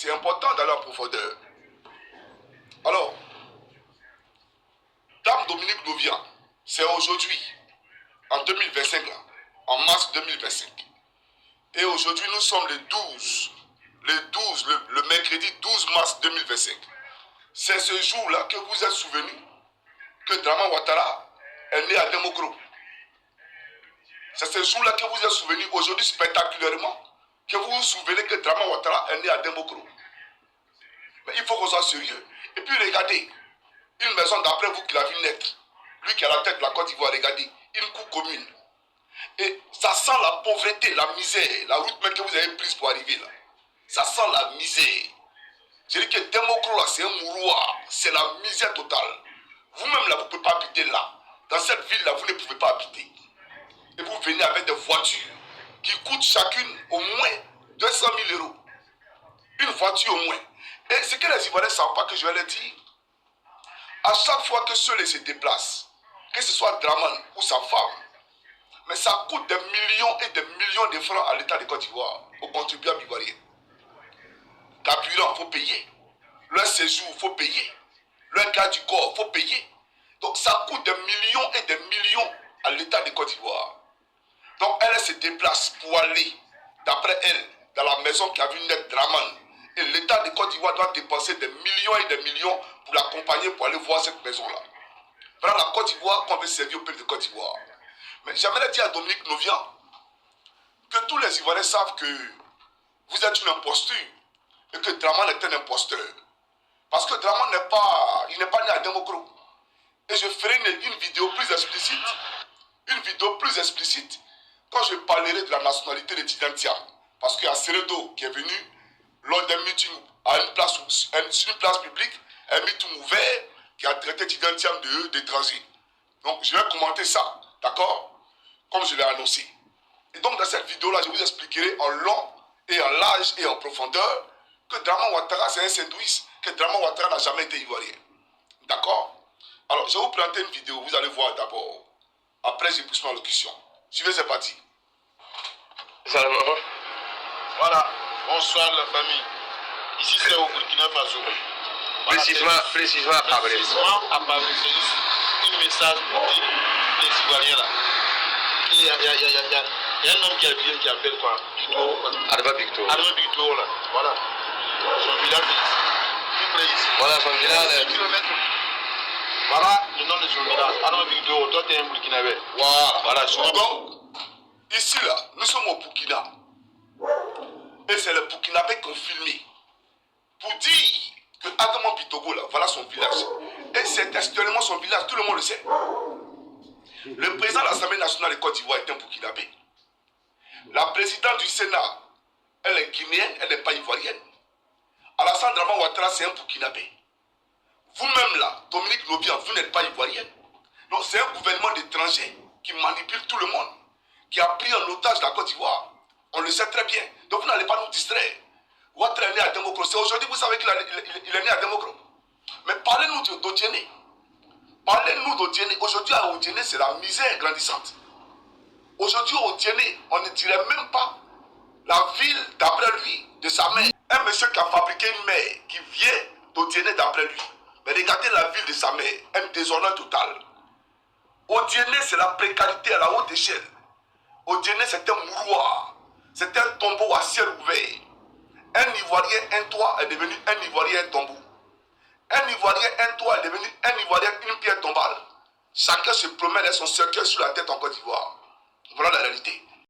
c'est important d'aller en profondeur. Alors, Dame Dominique Novian, c'est aujourd'hui, en 2025, là, en mars 2025. Et aujourd'hui, nous sommes le mercredi 12 mars 2025. C'est ce jour-là que vous êtes souvenu que Draman Ouattara est né à Demokro. C'est ce jour-là que vous êtes souvenu aujourd'hui spectaculairement que vous vous souvenez que Draman Ouattara est né à Demokro. Mais il faut qu'on soit sérieux. Et puis regardez, une maison d'après vous qui l'a vu naître, lui qui a la tête de la Côte d'Ivoire, regardez, une cour commune. Et ça sent la pauvreté, la misère, la route même que vous avez prise pour arriver là. Ça sent la misère. Je dis que Demokro là, c'est un mouroir, c'est la misère totale. Vous-même là, vous ne pouvez pas habiter là. Dans cette ville là, vous ne pouvez pas habiter. Et vous venez avec des voitures qui coûtent chacune au moins 200 000 euros. Une voiture au moins. Et ce que les Ivoiriens ne savent pas que je vais leur dire, à chaque fois que ceux-là se déplacent, que ce soit Draman ou sa femme, mais ça coûte des millions et des millions de francs à l'État de Côte d'Ivoire, aux contribuables ivoiriens. Carburant, il faut payer. Leur séjour, il faut payer. Leur garde du corps, il faut payer. Donc ça coûte des millions et des millions à l'État de Côte d'Ivoire. Donc elle se déplace pour aller, d'après elle, dans la maison qui a vu naître Draman. Et l'État de Côte d'Ivoire doit dépenser des millions et des millions pour l'accompagner pour aller voir cette maison-là. Voilà la Côte d'Ivoire qu'on veut servir au peuple de Côte d'Ivoire. Mais j'aimerais dire à Dominique Novian que tous les Ivoiriens savent que vous êtes une imposture et que Draman est un imposteur. Parce que Draman n'est pas né à Demokro. Et je ferai une vidéo plus explicite, quand je parlerai de la nationalité de Tidjantiam. Parce qu'il y a Seredo qui est venu lors d'un meeting à une place publique, un meeting ouvert qui a traité Tidjantiam d'étranger. Donc je vais commenter ça, d'accord? Comme je l'ai annoncé. Et donc dans cette vidéo-là, je vous expliquerai en long et en large et en profondeur que Draman Ouattara c'est un hindouiste, que Draman Ouattara n'a jamais été ivoirien. D'accord? Alors je vais vous présenter une vidéo, vous allez voir d'abord. Après j'ai poussé ma locution. Suivez, c'est parti. Salam. Voilà, bonsoir la famille. Ici c'est au Burkina Faso. Précisément à Paris. Précisément à Paris, c'est juste un message pour dire les Ivoiriens là. Il y a un homme qui appelle quoi? Arba Bicto. Arba Bicto là, voilà. Son village est ici. Tout près ici. Voilà son village. 10 kilomètres. Voilà le nom de son village. Arba Bicto, toi tu es un Burkinabé. Voilà, donc, ici là, nous sommes au Burkina. Et c'est les Burkinabés qui ont filmé. Pour dire que Adama Bitogo là, voilà son village. Et c'est textuellement son village, tout le monde le sait. Le président de l'Assemblée nationale de Côte d'Ivoire est un Burkinabé. La présidente du Sénat, elle est guinéenne, elle n'est pas ivoirienne. Alassane Draman Ouattara, c'est un Burkinabé. Vous-même là, Dominique Novian, vous n'êtes pas ivoirienne. Donc c'est un gouvernement d'étrangers qui manipule tout le monde, qui a pris en otage la Côte d'Ivoire. On le sait très bien. Donc vous n'allez pas nous distraire. Ouattara est né à Demokro. C'est aujourd'hui, vous savez qu'il est né à Demokro. Mais parlez-nous d'Odiéné. Parlez-nous d'Odiéné. Aujourd'hui, à Odiéné, c'est la misère grandissante. Aujourd'hui, Odiéné, on ne dirait même pas la ville d'après lui, de sa mère. Un monsieur qui a fabriqué une mère qui vient d'Odiéné d'après lui. Mais regardez la ville de sa mère, un déshonneur total. Odiéné, c'est la précarité à la haute échelle. Odiéné, c'est un mouroir. C'est un tombeau à ciel ouvert. Un Ivoirien, un toit est devenu un Ivoirien, un tombeau. Un Ivoirien, un toit est devenu un Ivoirien, une pierre tombale. Chacun se promène avec son cercueil sur la tête en Côte d'Ivoire. Voilà la réalité.